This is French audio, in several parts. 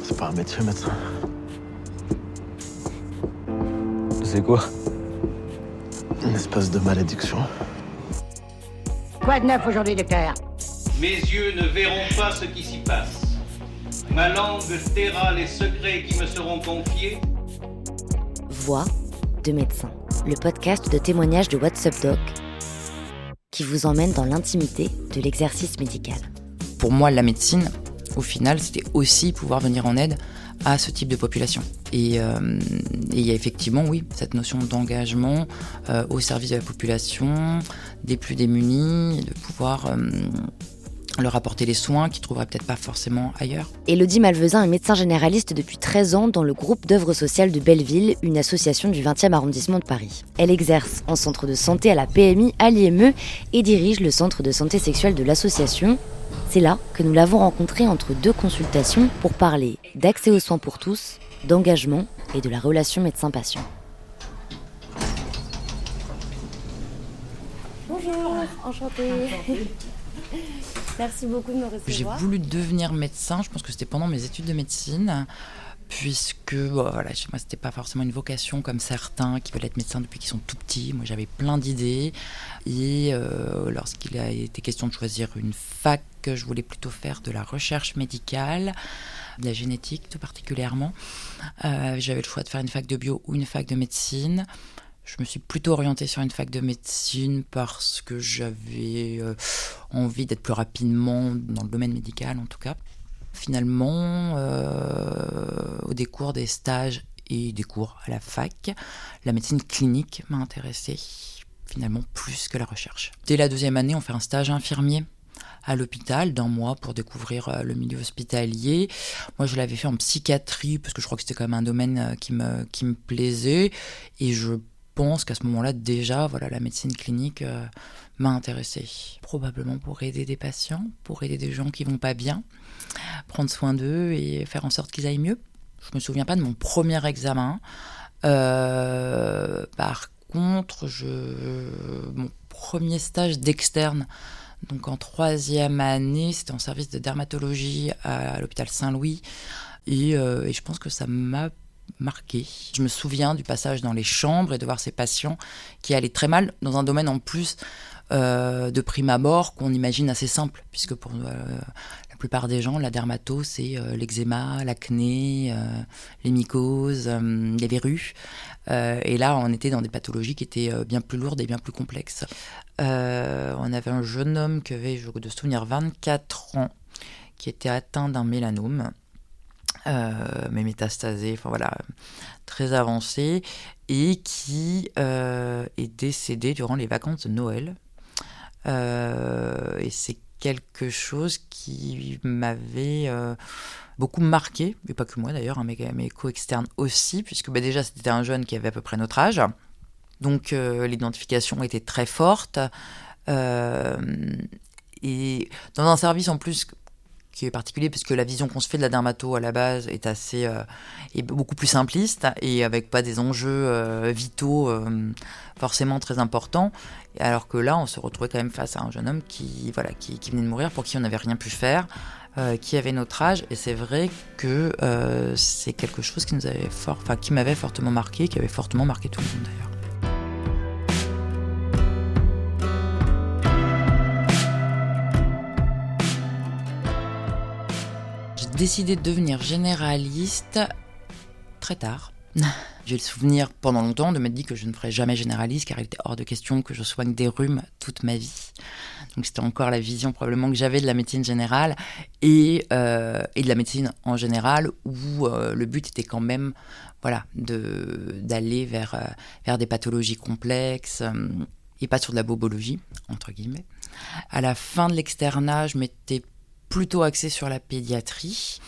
C'est pas un métier, médecin. C'est quoi? Une espèce de malédiction. Quoi de neuf aujourd'hui, docteur? Mes yeux ne verront pas ce qui s'y passe. Ma langue taira les secrets qui me seront confiés. Voix de médecin, le podcast de témoignages de What's Up Doc qui vous emmène dans l'intimité de l'exercice médical. Pour moi, la médecine, au final, c'était aussi pouvoir venir en aide à ce type de population. Et il y a effectivement, oui, cette notion d'engagement au service de la population, des plus démunis, de pouvoir leur apporter les soins qu'ils ne trouveraient peut-être pas forcément ailleurs. Élodie Malvezin est médecin généraliste depuis 13 ans dans le groupe d'œuvre sociale de Belleville, une association du 20e arrondissement de Paris. Elle exerce en centre de santé à la PMI, à l'IME et dirige le centre de santé sexuelle de l'association. C'est là que nous l'avons rencontrée entre deux consultations pour parler d'accès aux soins pour tous, d'engagement et de la relation médecin-patient. Bonjour, enchantée. Merci beaucoup de me recevoir. J'ai voulu devenir médecin, je pense que c'était pendant mes études de médecine, puisque voilà, chez moi c'était pas forcément une vocation comme certains qui veulent être médecins depuis qu'ils sont tout petits. Moi j'avais plein d'idées et lorsqu'il a été question de choisir une fac, je voulais plutôt faire de la recherche médicale, de la génétique tout particulièrement. J'avais le choix de faire une fac de bio ou une fac de médecine. Je me suis plutôt orientée sur une fac de médecine parce que j'avais envie d'être plus rapidement dans le domaine médical en tout cas. Finalement, au décours des stages et des cours à la fac, la médecine clinique m'a intéressée finalement plus que la recherche. Dès la deuxième année, on fait un stage infirmier à l'hôpital d'1 mois pour découvrir le milieu hospitalier. Moi, je l'avais fait en psychiatrie parce que je crois que c'était quand même un domaine qui me plaisait et je pense qu'à ce moment-là, déjà, voilà, la médecine clinique m'a intéressée. Probablement pour aider des patients, pour aider des gens qui vont pas bien, prendre soin d'eux et faire en sorte qu'ils aillent mieux. Je me souviens pas de mon premier examen. Par contre, mon premier stage d'externe, donc en 3e année, c'était en service de dermatologie à l'hôpital Saint-Louis. Et je pense que ça m'a marqué. Je me souviens du passage dans les chambres et de voir ces patients qui allaient très mal dans un domaine en plus de prime abord qu'on imagine assez simple, puisque pour la plupart des gens, la dermato, c'est l'eczéma, l'acné, les mycoses, les verrues. Et là, on était dans des pathologies qui étaient bien plus lourdes et bien plus complexes. On avait un jeune homme qui avait, je de souvenir, 24 ans, qui était atteint d'un mélanome. Mais métastasé, enfin voilà, très avancé, et qui est décédé durant les vacances de Noël. Et c'est quelque chose qui m'avait beaucoup marqué, et pas que moi d'ailleurs, hein, mes co-externes aussi, puisque déjà c'était un jeune qui avait à peu près notre âge, donc l'identification était très forte, et dans un service en plus qui est particulier parce que la vision qu'on se fait de la dermato à la base est est beaucoup plus simpliste et avec pas des enjeux vitaux forcément très importants, alors que là on se retrouvait quand même face à un jeune homme qui venait de mourir, pour qui on n'avait rien pu faire, qui avait notre âge, et c'est vrai que c'est quelque chose qui qui m'avait fortement marqué, qui avait fortement marqué tout le monde d'ailleurs. J'ai décidé de devenir généraliste très tard. J'ai le souvenir pendant longtemps de m'être dit que je ne ferais jamais généraliste, car il était hors de question que je soigne des rhumes toute ma vie. Donc c'était encore la vision probablement que j'avais de la médecine générale et de la médecine en général, où le but était quand même d'aller vers des pathologies complexes et pas sur de la bobologie, entre guillemets. À la fin de l'externat, je m'étais plutôt axée sur la pédiatrie.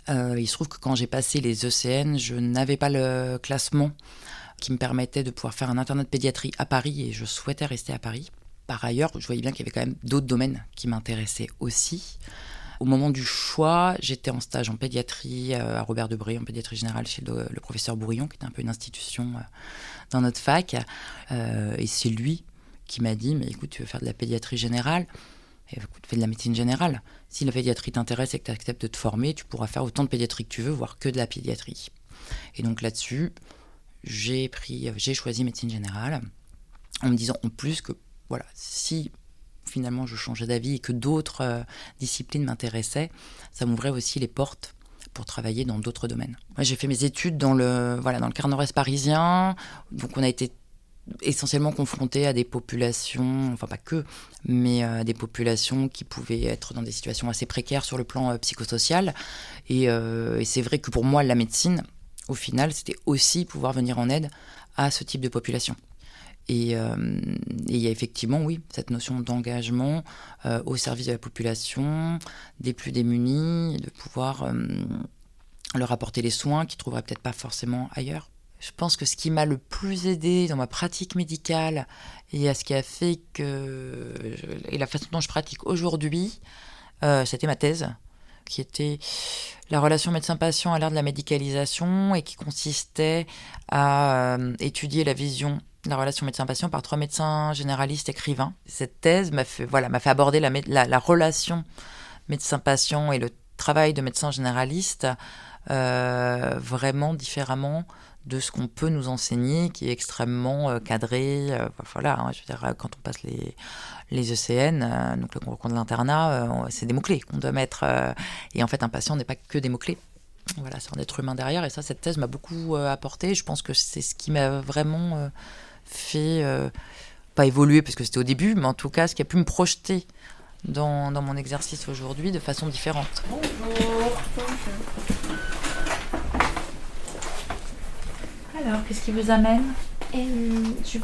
Il se trouve que quand j'ai passé les ECN, je n'avais pas le classement qui me permettait de pouvoir faire un internat de pédiatrie à Paris, et je souhaitais rester à Paris. Par ailleurs, je voyais bien qu'il y avait quand même d'autres domaines qui m'intéressaient aussi. Au moment du choix, j'étais en stage en pédiatrie à Robert Debré, en pédiatrie générale chez le professeur Bourillon, qui était un peu une institution dans notre fac. Et c'est lui qui m'a dit « Mais écoute, tu veux faire de la pédiatrie générale ?» écoute, fais de la médecine générale. Si la pédiatrie t'intéresse et que tu acceptes de te former, tu pourras faire autant de pédiatrie que tu veux, voire que de la pédiatrie. Et donc là-dessus, j'ai choisi médecine générale en me disant en plus que voilà, si finalement je changeais d'avis et que d'autres disciplines m'intéressaient, ça m'ouvrait aussi les portes pour travailler dans d'autres domaines. Moi, j'ai fait mes études dans le quart nord-est parisien, donc on a été essentiellement confrontés à des populations, enfin pas que, mais des populations qui pouvaient être dans des situations assez précaires sur le plan psychosocial. Et c'est vrai que pour moi, la médecine, au final, c'était aussi pouvoir venir en aide à ce type de population. Et il y a effectivement, oui, cette notion d'engagement au service de la population, des plus démunis, de pouvoir leur apporter les soins qu'ils ne trouveraient peut-être pas forcément ailleurs. Je pense que ce qui m'a le plus aidé dans ma pratique médicale et à ce qui a fait que... et la façon dont je pratique aujourd'hui, c'était ma thèse, qui était la relation médecin-patient à l'ère de la médicalisation et qui consistait à étudier la vision de la relation médecin-patient par 3 médecins généralistes écrivains. Cette thèse m'a fait aborder la relation médecin-patient et le travail de médecin généraliste vraiment différemment de ce qu'on peut nous enseigner, qui est extrêmement cadré. Je veux dire, quand on passe les ECN, donc le concours de l'internat, c'est des mots-clés qu'on doit mettre. Et en fait, un patient n'est pas que des mots-clés. Voilà, c'est un être humain derrière. Et ça, cette thèse m'a beaucoup apporté. Je pense que c'est ce qui m'a vraiment fait, pas évoluer, parce que c'était au début, mais en tout cas, ce qui a pu me projeter dans mon exercice aujourd'hui de façon différente. Bonjour. Alors, qu'est-ce qui vous amène ? Je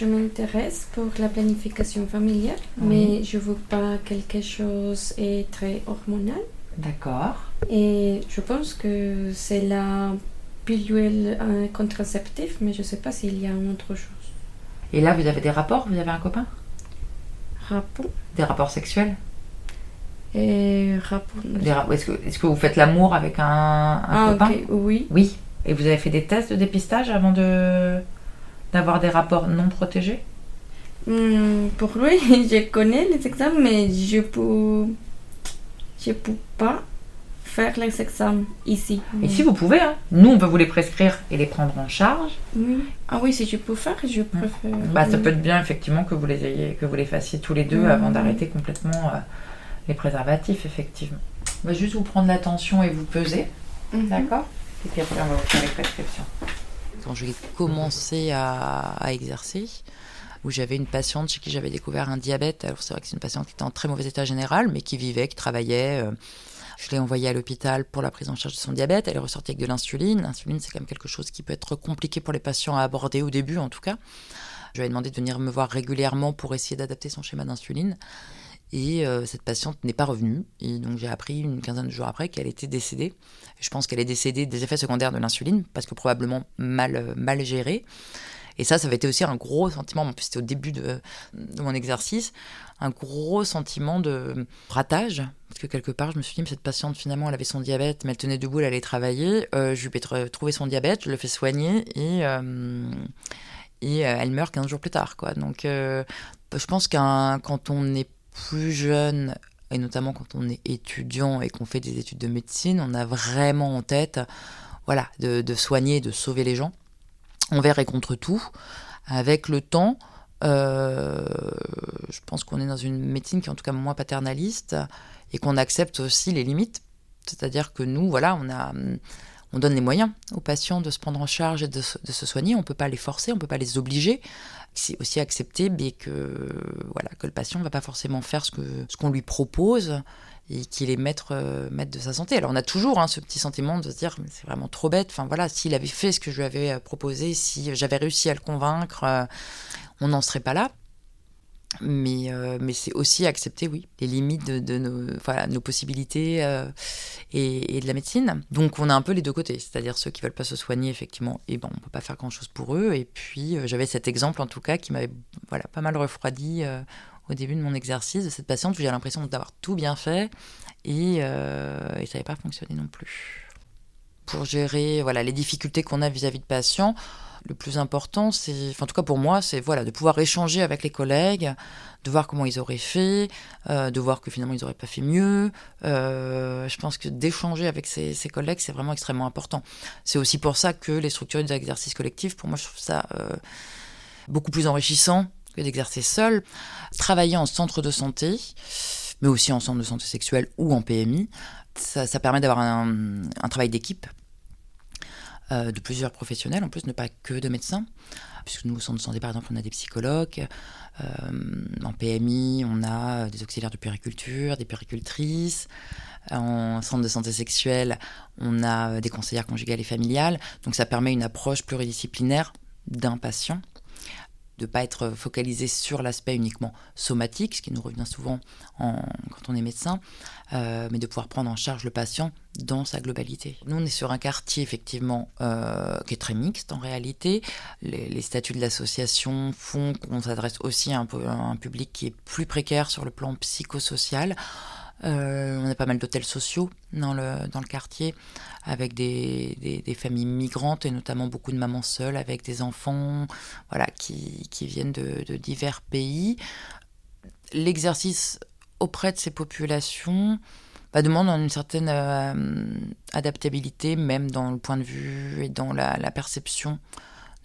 m'intéresse pour la planification familiale, mais je veux pas quelque chose de très hormonal. D'accord. Et je pense que c'est la pilule contraceptive, mais je sais pas s'il y a autre chose. Et là, vous avez des rapports ? Vous avez un copain ? Rapport. Des rapports sexuels ? Et rapport. Est-ce que vous faites l'amour avec un copain ? Ok, oui. Oui. Et vous avez fait des tests de dépistage avant d'avoir des rapports non protégés ? Pour lui, je connais les examens, mais je peux pas faire les examens ici. Et si vous pouvez, hein. Nous on peut vous les prescrire et les prendre en charge. Oui. Ah oui, si je peux faire, je préfère. Ça peut être bien effectivement que vous les fassiez tous les deux avant d'arrêter complètement les préservatifs, effectivement. On va juste vous prendre l'attention et vous peser, d'accord ? Et puis après, on va vous faire les prescriptions. Quand j'ai commencé à exercer, où j'avais une patiente chez qui j'avais découvert un diabète. Alors c'est vrai que c'est une patiente qui était en très mauvais état général, mais qui vivait, qui travaillait. Je l'ai envoyée à l'hôpital pour la prise en charge de son diabète. Elle est ressortie avec de l'insuline. L'insuline, c'est quand même quelque chose qui peut être compliqué pour les patients à aborder au début, en tout cas. Je lui ai demandé de venir me voir régulièrement pour essayer d'adapter son schéma d'insuline. Et cette patiente n'est pas revenue. Et donc j'ai appris une quinzaine de jours après qu'elle était décédée. Je pense qu'elle est décédée des effets secondaires de l'insuline, parce que probablement mal gérée. Et ça avait été aussi un gros sentiment, en plus c'était au début de mon exercice, un gros sentiment de ratage. Parce que quelque part, je me suis dit, mais cette patiente, finalement, elle avait son diabète, mais elle tenait debout, elle allait travailler. Je lui ai trouvé son diabète, je le fais soigner et elle meurt 15 jours plus tard, quoi. Donc je pense quand on est plus jeune, et notamment quand on est étudiant et qu'on fait des études de médecine, on a vraiment en tête de soigner, de sauver les gens, envers et contre tout. Avec le temps, je pense qu'on est dans une médecine qui est en tout cas moins paternaliste et qu'on accepte aussi les limites. C'est-à-dire que nous, on donne les moyens aux patients de se prendre en charge et de se soigner. On ne peut pas les forcer, on ne peut pas les obliger. C'est aussi accepter que le patient ne va pas forcément faire ce qu'on lui propose et qu'il est maître de sa santé. Alors on a toujours ce petit sentiment de se dire mais c'est vraiment trop bête. Enfin voilà, s'il avait fait ce que je lui avais proposé, si j'avais réussi à le convaincre, on n'en serait pas là. Mais c'est aussi accepter, oui, les limites de nos possibilités et de la médecine. Donc on a un peu les deux côtés, c'est-à-dire ceux qui veulent pas se soigner, effectivement, et on peut pas faire grand-chose pour eux. Et puis j'avais cet exemple en tout cas qui m'avait pas mal refroidi au début de mon exercice, de cette patiente où j'ai l'impression d'avoir tout bien fait et ça n'avait pas fonctionné non plus. Pour gérer les difficultés qu'on a vis-à-vis de patients, Le plus important, c'est, en tout cas pour moi, c'est de pouvoir échanger avec les collègues, de voir comment ils auraient fait, de voir que finalement ils n'auraient pas fait mieux. Je pense que d'échanger avec ses collègues, c'est vraiment extrêmement important. C'est aussi pour ça que les structures d'exercice collectif, pour moi, je trouve ça beaucoup plus enrichissant que d'exercer seul. Travailler en centre de santé, mais aussi en centre de santé sexuelle ou en PMI, ça permet d'avoir un travail d'équipe de plusieurs professionnels, en plus, ne pas que de médecins, puisque nous, au centre de santé, par exemple, on a des psychologues, en PMI, on a des auxiliaires de puériculture, des puéricultrices, en centre de santé sexuelle, on a des conseillères conjugales et familiales, donc ça permet une approche pluridisciplinaire d'un patient, de ne pas être focalisé sur l'aspect uniquement somatique, ce qui nous revient souvent quand on est médecin, mais de pouvoir prendre en charge le patient dans sa globalité. Nous, on est sur un quartier, effectivement, qui est très mixte en réalité. Les statuts de l'association font qu'on s'adresse aussi à un public qui est plus précaire sur le plan psychosocial. On a pas mal d'hôtels sociaux dans le quartier, avec des familles migrantes et notamment beaucoup de mamans seules avec des enfants qui viennent de divers pays. L'exercice auprès de ces populations demande une certaine adaptabilité, même dans le point de vue et dans la perception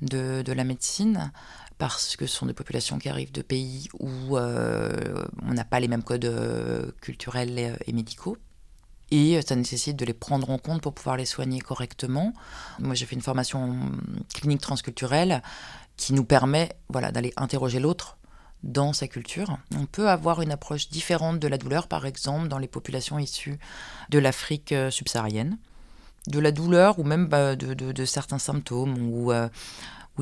de la médecine, parce que ce sont des populations qui arrivent de pays où on n'a pas les mêmes codes culturels et médicaux. Et ça nécessite de les prendre en compte pour pouvoir les soigner correctement. Moi, j'ai fait une formation en clinique transculturelle qui nous permet d'aller interroger l'autre dans sa culture. On peut avoir une approche différente de la douleur, par exemple, dans les populations issues de l'Afrique subsaharienne. De la douleur ou même de certains symptômes où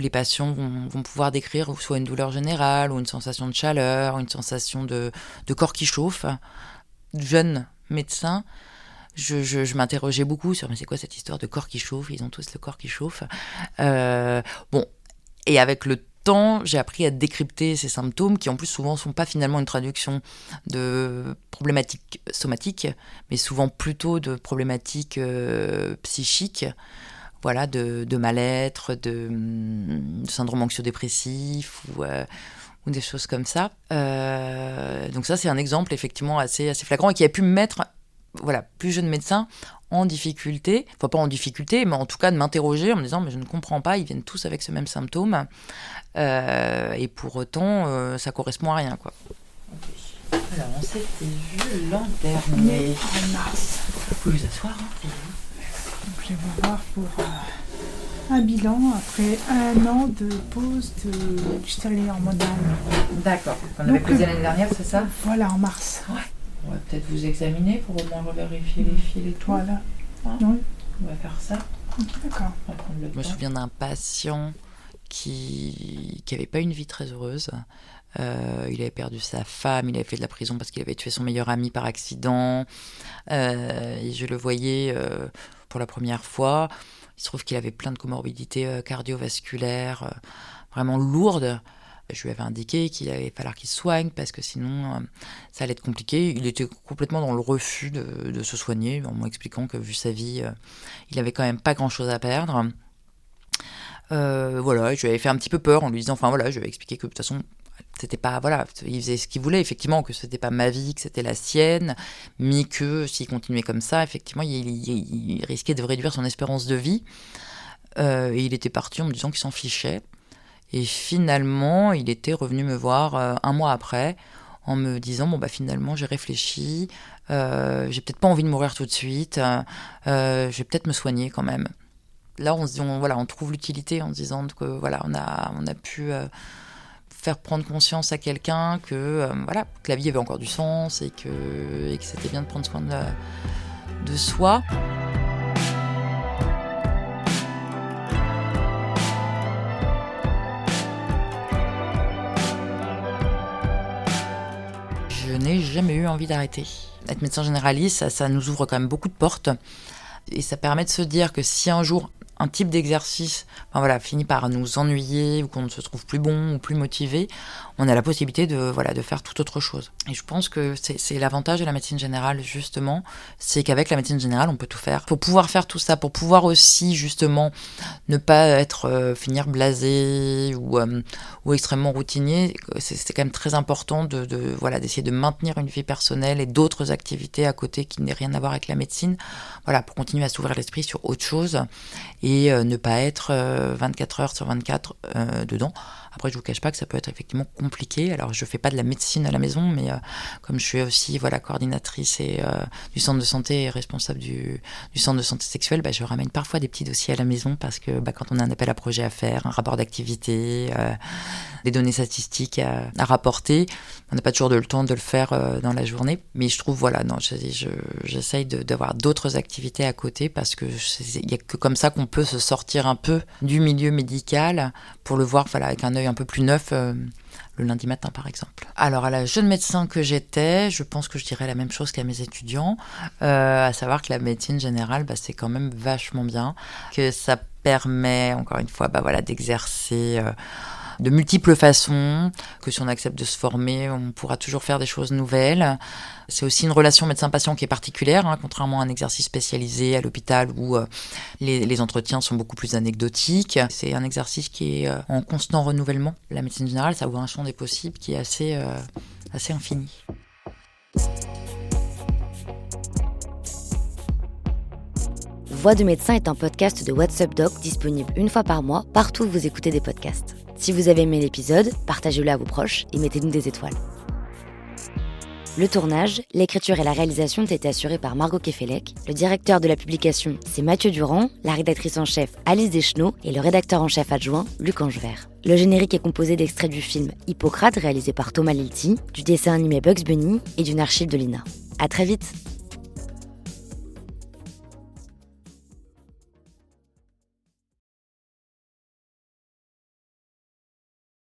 les patients vont pouvoir décrire soit une douleur générale ou une sensation de chaleur, une sensation de corps qui chauffe. Jeune médecin, je m'interrogeais beaucoup sur mais c'est quoi cette histoire de corps qui chauffe, ils ont tous le corps qui chauffe. Et avec le temps, j'ai appris à décrypter ces symptômes qui en plus souvent ne sont pas finalement une traduction de problématiques somatiques, mais souvent plutôt de problématiques psychiques. De mal-être, de syndrome anxio-dépressif ou des choses comme ça. Donc ça, c'est un exemple effectivement assez flagrant et qui a pu me mettre, plus jeune médecin, en difficulté. Enfin, pas en difficulté, mais en tout cas de m'interroger en me disant mais je ne comprends pas, ils viennent tous avec ce même symptôme. Et pour autant, ça correspond à rien, quoi. Okay. Alors, on s'était vu l'an dernier. En mars. Vous pouvez vous asseoir, hein. Donc, je vais vous voir pour un bilan après 1 an de pause du stérilet hormonal. D'accord. On avait posé l'année dernière, c'est ça ? Voilà, en mars. Ouais. On va peut-être vous examiner pour au moins revérifier les fils et tout. Voilà. Hein ? Oui. On va faire ça. D'accord. On va prendre le temps. Je me souviens d'un patient qui n'avait pas une vie très heureuse. Il avait perdu sa femme, il avait fait de la prison parce qu'il avait tué son meilleur ami par accident. Et je le voyais pour la première fois. Il se trouve qu'il avait plein de comorbidités cardiovasculaires vraiment lourdes. Je lui avais indiqué qu'il allait falloir qu'il se soigne parce que sinon ça allait être compliqué. Il était complètement dans le refus de se soigner en m'expliquant que vu sa vie, il avait quand même pas grand-chose à perdre. Je lui avais fait un petit peu peur en lui disant, je lui avais expliqué que de toute façon, c'était pas, il faisait ce qu'il voulait, effectivement, que c'était pas ma vie, que c'était la sienne, mais que s'il continuait comme ça, effectivement, il risquait de réduire son espérance de vie. Et il était parti en me disant qu'il s'en fichait. Et finalement, il était revenu me voir 1 mois après, en me disant, finalement, j'ai réfléchi, j'ai peut-être pas envie de mourir tout de suite, je vais peut-être me soigner quand même. Là, on se dit, on trouve l'utilité en se disant que on a pu faire prendre conscience à quelqu'un que la vie avait encore du sens et que c'était bien de prendre soin de soi. Je n'ai jamais eu envie d'arrêter. Être médecin généraliste, ça nous ouvre quand même beaucoup de portes. Et ça permet de se dire que si un jour, un type d'exercice finit par nous ennuyer ou qu'on ne se trouve plus bon ou plus motivé, on a la possibilité de faire tout autre chose. Et je pense que c'est l'avantage de la médecine générale, justement, c'est qu'avec la médecine générale, on peut tout faire. Pour pouvoir faire tout ça, pour pouvoir aussi, justement, ne pas finir blasé ou extrêmement routinier, c'est quand même très important d'essayer de maintenir une vie personnelle et d'autres activités à côté qui n'aient rien à voir avec la médecine, pour continuer à s'ouvrir l'esprit sur autre chose et ne pas être 24 heures sur 24 dedans. Après, je vous cache pas que ça peut être effectivement compliqué. Alors, je fais pas de la médecine à la maison, mais comme je suis aussi coordinatrice du centre de santé et responsable du centre de santé sexuelle, je ramène parfois des petits dossiers à la maison parce que quand on a un appel à projet à faire, un rapport d'activité, des données statistiques à rapporter, on n'a pas toujours le temps de le faire dans la journée. Mais je trouve, j'essaye d'avoir d'autres activités à côté parce que il y a que comme ça qu'on peut se sortir un peu du milieu médical pour le voir avec un œil un peu plus neuf le lundi matin par exemple. Alors à la jeune médecin que j'étais, je pense que je dirais la même chose qu'à mes étudiants, à savoir que la médecine générale c'est quand même vachement bien, que ça permet encore une fois d'exercer de multiples façons, que si on accepte de se former, on pourra toujours faire des choses nouvelles. C'est aussi une relation médecin-patient qui est particulière, contrairement à un exercice spécialisé à l'hôpital où les entretiens sont beaucoup plus anecdotiques. C'est un exercice qui est en constant renouvellement. La médecine générale, ça ouvre un champ des possibles qui est assez infini. Voix de médecin est un podcast de What's Up Doc disponible une fois par mois partout où vous écoutez des podcasts. Si vous avez aimé l'épisode, partagez-le à vos proches et mettez-nous des étoiles. Le tournage, l'écriture et la réalisation ont été assurés par Margot Kefelec. Le directeur de la publication, c'est Mathieu Durand, la rédactrice en chef Alice Deschenaux et le rédacteur en chef adjoint Luc Angevert. Le générique est composé d'extraits du film Hippocrate réalisé par Thomas Lilti, du dessin animé Bugs Bunny et d'une archive de l'INA. À très vite.